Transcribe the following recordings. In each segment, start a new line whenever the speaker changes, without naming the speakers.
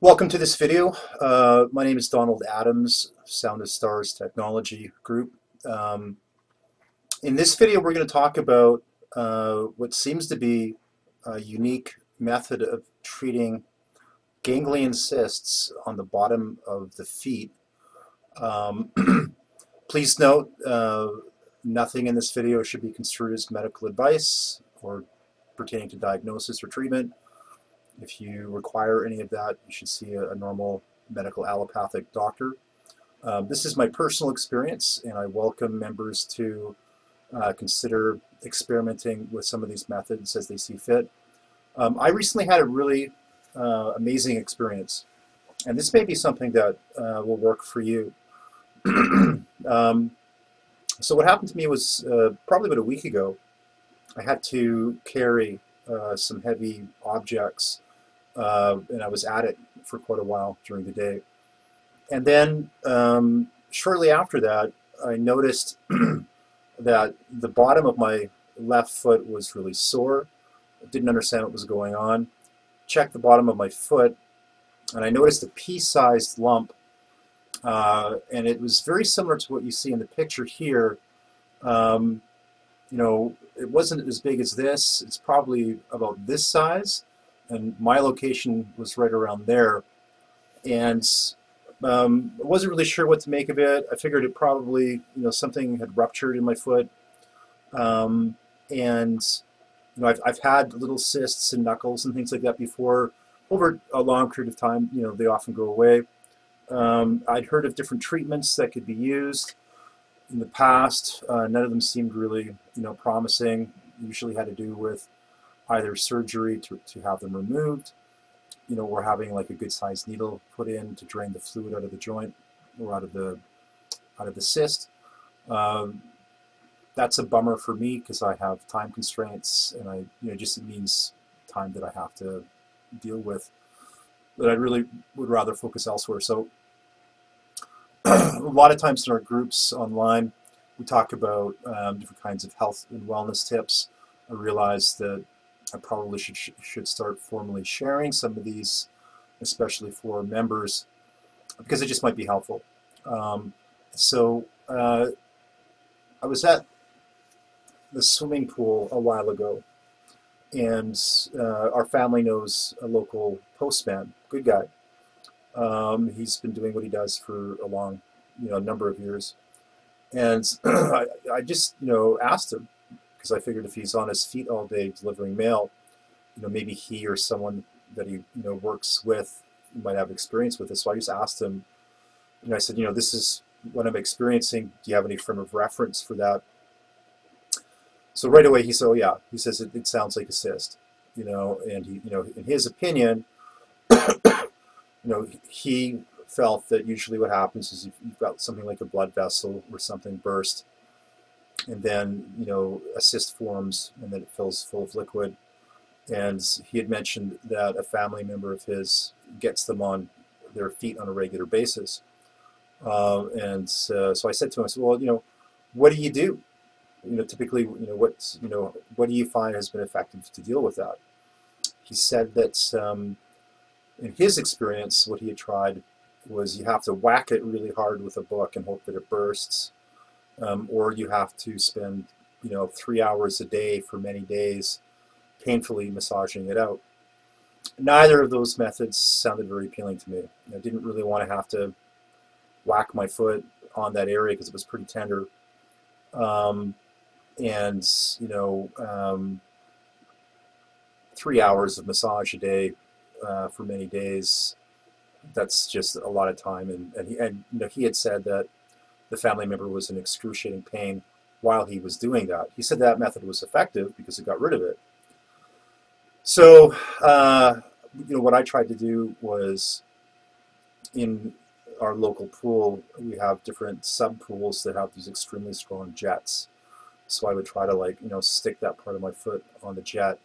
Welcome to this video. My name is Donald Adams, Sound of Stars Technology Group. In this video, we're going to talk about what seems to be a unique method of treating ganglion cysts on the bottom of the feet. Please note, nothing in this video should be construed as medical advice or pertaining to diagnosis or treatment. If you require any of that, you should see a normal medical allopathic doctor. This is my personal experience, and I welcome members to consider experimenting with some of these methods as they see fit. I recently had a really amazing experience, and this may be something that will work for you. So what happened to me was probably about a week ago. I had to carry some heavy objects, and I was at it for quite a while during the day. And then shortly after that, I noticed that the bottom of my left foot was really sore. I didn't understand what was going on. Checked the bottom of my foot, and I noticed a pea-sized lump, and it was very similar to what you see in the picture here. You know, it wasn't as big as this. It's probably about this size, and my location was right around there. And I wasn't really sure what to make of it. I figured it probably, something had ruptured in my foot. And I've had little cysts and knuckles and things like that before. Over a long period of time, they often go away. I'd heard of different treatments that could be used in the past. None of them seemed really, promising. Usually had to do with either surgery to have them removed, or having like a good sized needle put in to drain the fluid out of the joint or out of the cyst. That's a bummer for me because I have time constraints, and just it means time that I have to deal with that I really would rather focus elsewhere. So a lot of times in our groups online, we talk about different kinds of health and wellness tips. I realize that I probably should start formally sharing some of these, especially for members, because it just might be helpful. So I was at the swimming pool a while ago, and our family knows a local postman, good guy. He's been doing what he does for a long, number of years. And I just, asked him, because I figured if he's on his feet all day delivering mail, maybe he or someone that he, works with might have experience with this. So I just asked him, I said, this is what I'm experiencing. Do you have any frame of reference for that? So right away he said, oh yeah. He says it sounds like a cyst, and he, in his opinion, he felt that usually what happens is you've got something like a blood vessel or something burst, and then a cyst forms, and then it fills full of liquid. And he had mentioned that a family member of his gets them on their feet on a regular basis. So I said to him, I said, well, what do you do? Typically, what do you find has been effective to deal with that? He said that in his experience, what he had tried was you have to whack it really hard with a book and hope that it bursts, or you have to spend 3 hours a day for many days painfully massaging it out. Neither of those methods sounded very appealing to me. I didn't really want to have to whack my foot on that area because it was pretty tender. 3 hours of massage a day for many days, that's just a lot of time. And he had said that the family member was in excruciating pain while he was doing that. He said that method was effective because it got rid of it. So, what I tried to do was, in our local pool, we have different sub-pools that have these extremely strong jets. So I would try to stick that part of my foot on the jet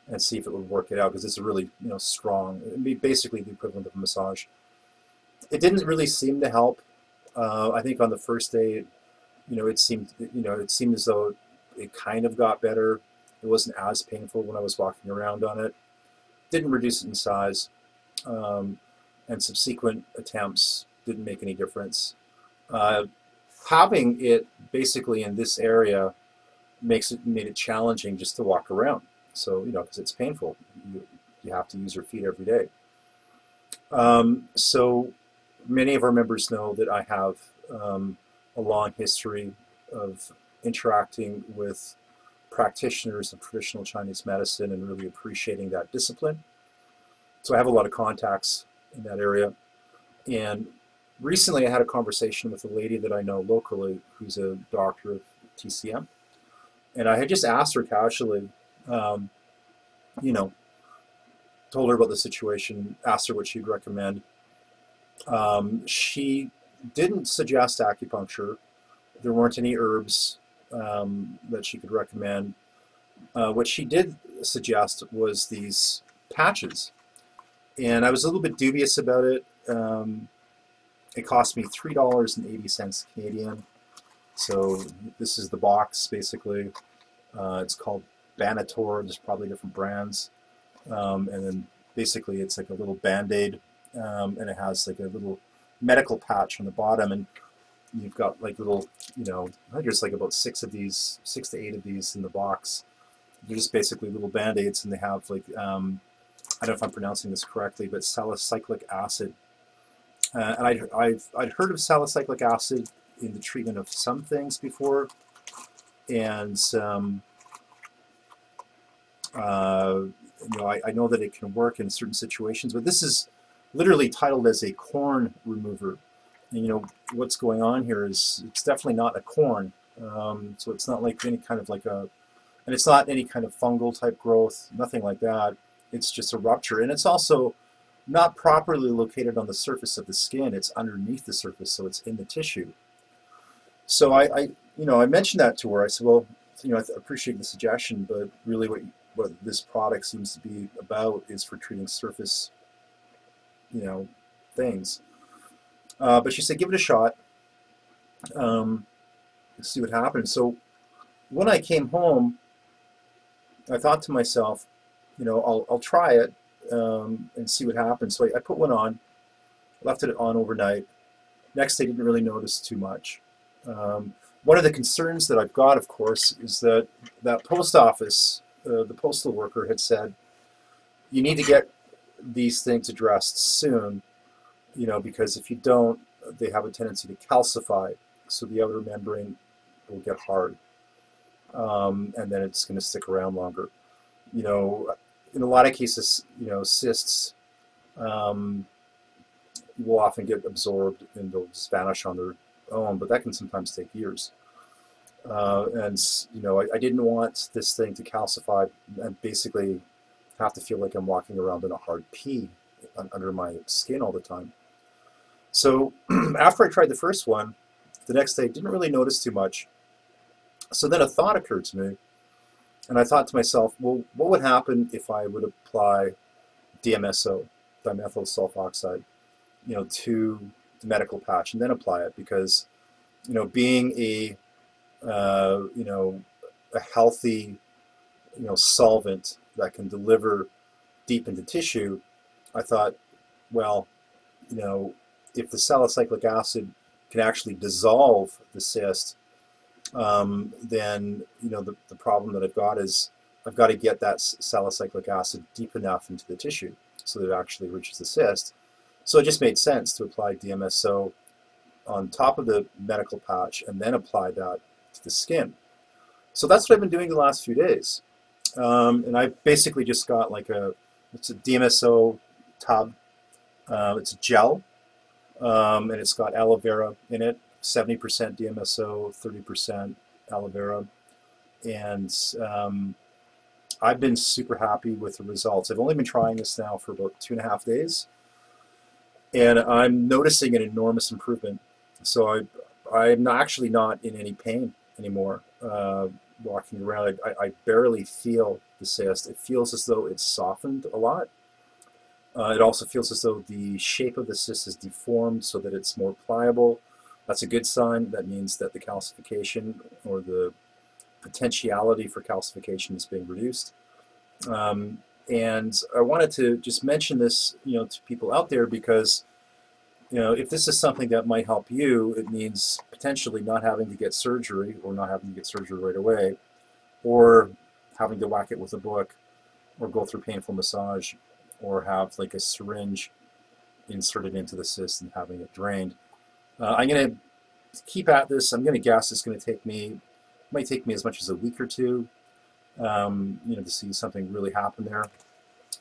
and see if it would work it out, because it's a really, strong, it'd be basically the equivalent of a massage. It didn't really seem to help. I think on the first day, it seemed as though it kind of got better. It wasn't as painful when I was walking around on it. Didn't reduce it in size. and subsequent attempts didn't make any difference. Having it basically in this area made it challenging just to walk around. So, because it's painful. You have to use your feet every day. So many of our members know that I have a long history of interacting with practitioners of traditional Chinese medicine and really appreciating that discipline. So I have a lot of contacts in that area. And recently I had a conversation with a lady that I know locally who's a doctor of TCM. And I had just asked her casually, told her about the situation, asked her what she'd recommend. She didn't suggest acupuncture. There weren't any herbs that she could recommend. What she did suggest was these patches. And I was a little bit dubious about it. It cost me $3.80 Canadian. So this is the box, basically. It's called Banator. There's probably different brands. And then basically it's like a little Band-Aid. And it has like a little medical patch on the bottom. And you've got like little, I think there's like about 6 to 8 of these in the box. They're just basically little Band-Aids, and they have like, I don't know if I'm pronouncing this correctly, but salicylic acid. And I'd heard of salicylic acid in the treatment of some things before, and I know that it can work in certain situations, but this is literally titled as a corn remover. And what's going on here is it's definitely not a corn, so it's not like any kind of and it's not any kind of fungal type growth, nothing like that. It's just a rupture, and it's also not properly located on the surface of the skin. It's underneath the surface, so it's in the tissue. So I mentioned that to her. I said, well, I appreciate the suggestion, but really what this product seems to be about is for treating surface, things. But she said, give it a shot. See what happens. So when I came home, I thought to myself, I'll try it and see what happens. So I put one on, left it on overnight. Next day, didn't really notice too much. One of the concerns that I've got, of course, is that post office, the postal worker had said, you need to get these things addressed soon, because if you don't, they have a tendency to calcify, so the outer membrane will get hard, and then it's going to stick around longer. In a lot of cases, cysts will often get absorbed and they'll just vanish on their own, but that can sometimes take years. And I didn't want this thing to calcify and basically have to feel like I'm walking around in a hard pea under my skin all the time. So after I tried the first one, the next day, didn't really notice too much. So then a thought occurred to me, and I thought to myself, well, what would happen if I would apply DMSO, dimethyl sulfoxide, to the medical patch and then apply it? Because, being a healthy, solvent that can deliver deep into tissue, I thought, well, if the salicylic acid can actually dissolve the cyst, then the problem that I've got is I've got to get that salicylic acid deep enough into the tissue so that it actually reaches the cyst. So it just made sense to apply DMSO on top of the medical patch and then apply that to the skin. So that's what I've been doing the last few days. And I basically just got it's a DMSO tub. It's a gel, and it's got aloe vera in it, 70% DMSO, 30% aloe vera. And I've been super happy with the results. I've only been trying this now for about 2.5 days, and I'm noticing an enormous improvement. So I'm actually not in any pain anymore walking around. I barely feel the cyst. It feels as though it's softened a lot. It also feels as though the shape of the cyst is deformed so that it's more pliable. That's a good sign. That means that the calcification or the potentiality for calcification is being reduced. And I wanted to just mention this, to people out there because, if this is something that might help you, it means potentially not having to get surgery or not having to get surgery right away, or having to whack it with a book or go through painful massage or have like a syringe inserted into the cyst and having it drained. I'm going to keep at this. I'm going to guess it's going to take me, might take me as much as a week or two, to see something really happen there.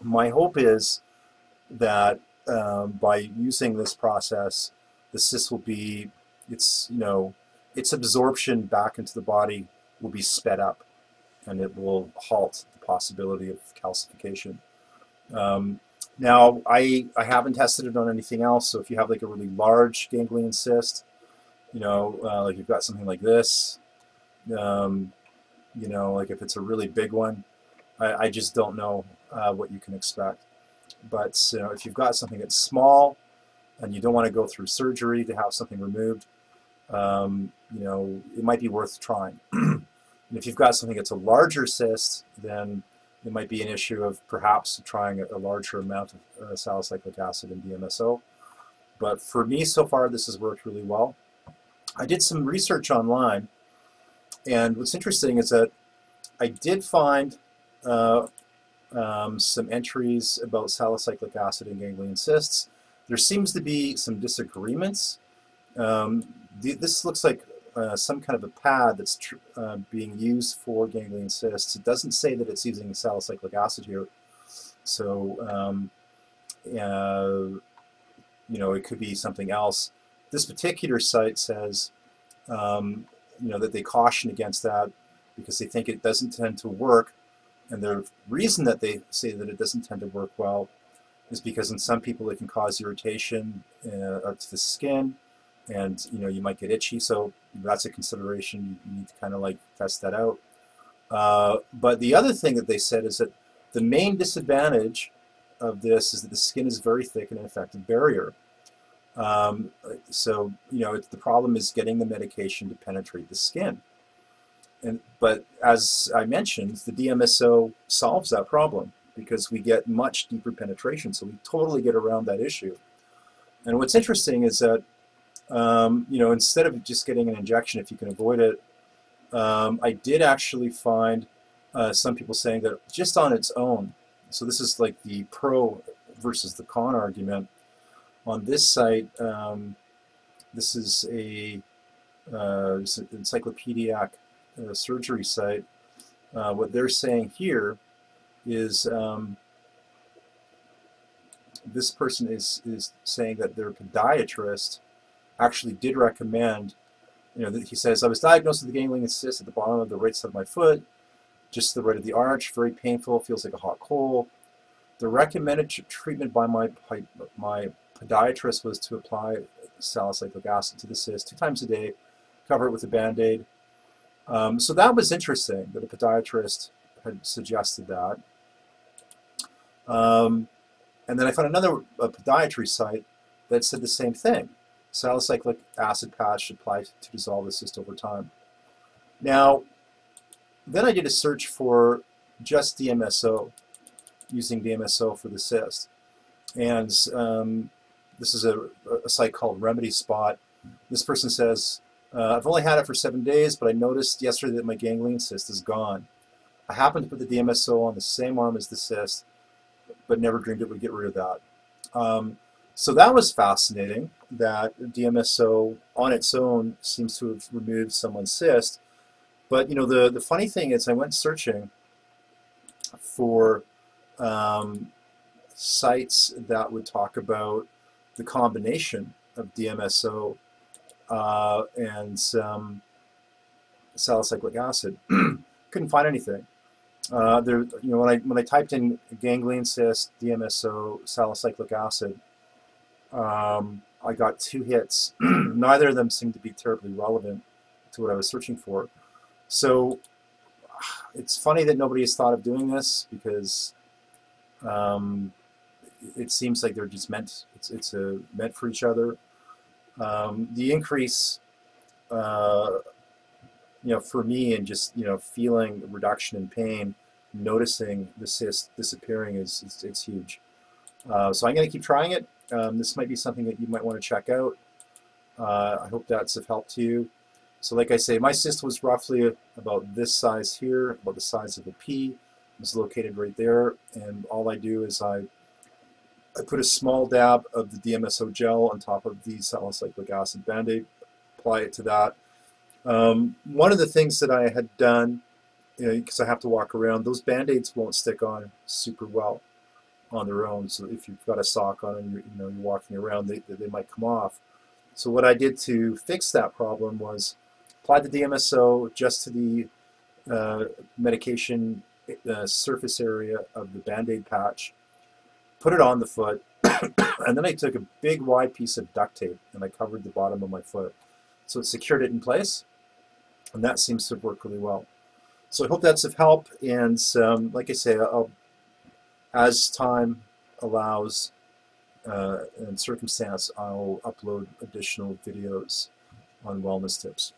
My hope is that by using this process, the cyst will be, its absorption back into the body will be sped up, and it will halt the possibility of calcification. Now, I haven't tested it on anything else, so if you have like a really large ganglion cyst, like you've got something like this, like if it's a really big one, I just don't know what you can expect. But if you've got something that's small and you don't want to go through surgery to have something removed, it might be worth trying. And if you've got something that's a larger cyst, then it might be an issue of perhaps trying a larger amount of salicylic acid and DMSO. But for me, so far, this has worked really well. I did some research online, and what's interesting is that I did find some entries about salicylic acid and ganglion cysts. There seems to be some disagreements. This looks like some kind of a pad that's being used for ganglion cysts. It doesn't say that it's using salicylic acid here, so it could be something else. This particular site says that they caution against that because they think it doesn't tend to work, and the reason that they say that it doesn't tend to work well is because in some people it can cause irritation to the skin, and you might get itchy, so that's a consideration. You need to kind of like test that out. But the other thing that they said is that the main disadvantage of this is that the skin is very thick and an effective barrier. So the problem is getting the medication to penetrate the skin. But as I mentioned, the DMSO solves that problem because we get much deeper penetration, so we totally get around that issue. And what's interesting is that instead of just getting an injection if you can avoid it, I did actually find some people saying that just on its own, so this is like the pro versus the con argument. On this site, this is a encyclopedic surgery site. What they're saying here is this person is saying that their podiatrist actually did recommend, that he says, I was diagnosed with a ganglion cyst at the bottom of the right side of my foot, just to the right of the arch, very painful, feels like a hot coal. The recommended treatment by my podiatrist was to apply salicylic acid to the cyst 2 times a day, cover it with a Band-Aid. So that was interesting that a podiatrist had suggested that. And then I found another podiatry site that said the same thing. Salicylic acid patch applied to dissolve the cyst over time. Now, then I did a search for just DMSO, using DMSO for the cyst. And this is a site called Remedies. This person says, I've only had it for 7 days, but I noticed yesterday that my ganglion cyst is gone. I happened to put the DMSO on the same arm as the cyst, but never dreamed it would get rid of that. So that was fascinating, that DMSO on its own seems to have removed someone's cyst. But the funny thing is, I went searching for sites that would talk about the combination of DMSO and salicylic acid. Couldn't find anything. When I typed in ganglion cyst, DMSO, salicylic acid, I got 2 hits. Neither of them seemed to be terribly relevant to what I was searching for. So it's funny that nobody has thought of doing this, because it seems like they're just meant. It's meant for each other. The increase, for me, and just feeling a reduction in pain noticing the cyst disappearing is it's huge. So I'm going to keep trying it. This might be something that you might want to check out. I hope that's of help to you. So like I say, my cyst was roughly about this size here, about the size of a pea. It was located right there, and all I do is I put a small dab of the DMSO gel on top of the salicylic acid Band-Aid, apply it to that. One of the things that I had done, because I have to walk around, those Band-Aids won't stick on super well on their own. So if you've got a sock on and you're walking around, they might come off. So what I did to fix that problem was apply the DMSO just to the medication surface area of the Band-Aid patch, put it on the foot, and then I took a big wide piece of duct tape and I covered the bottom of my foot. So it secured it in place, and that seems to have worked really well. So I hope that's of help, and like I say, as time allows and circumstance, I'll upload additional videos on wellness tips.